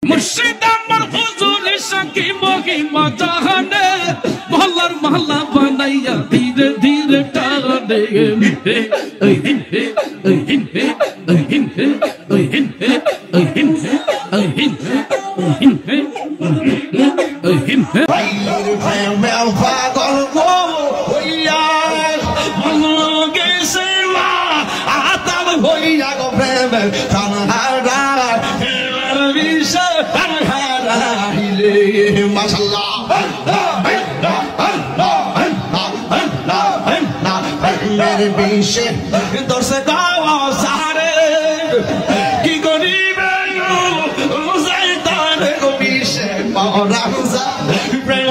মুর্শিদ আমার হুজুর সাকি মহিমা জাহানে মহল্লার মহল্লা বানাইয়া ধীরে ধীরে টানে मेरे पीछे दौर से गावा सारे की गरीबे ज़ैतान को पीछे पावरा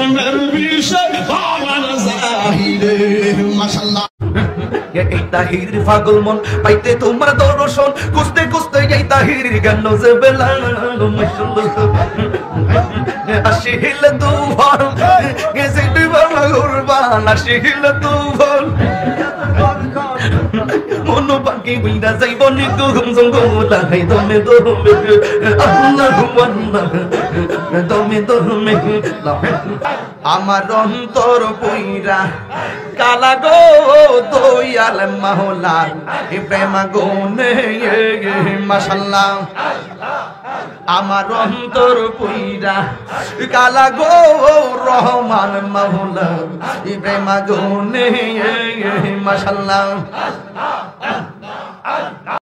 मेरे पीछे पावरा ज़ाहिरे माशाल्लाह এই তাহির পাগল মন পাইতে তোমার দর্শন খুঁজতে খুঁজতে এই তাহির গান যে বেলা আসিল তুফান গেছে বিবাহ কুরবান আসিল তুফান মন পাখি বিনা যাইব নিকু ঘুমজং গোলা হাই দমে দমে আল্লাহু আল্লাহ দমে দমে আমার অন্তর পইরা কালা গো দয়াল মাওলা প্রেম গুনে মাশাআল্লাহ আমার অন্তর পইরা কালা গো রহমান মাওলা প্রেম গুনে মাশাআল্লাহ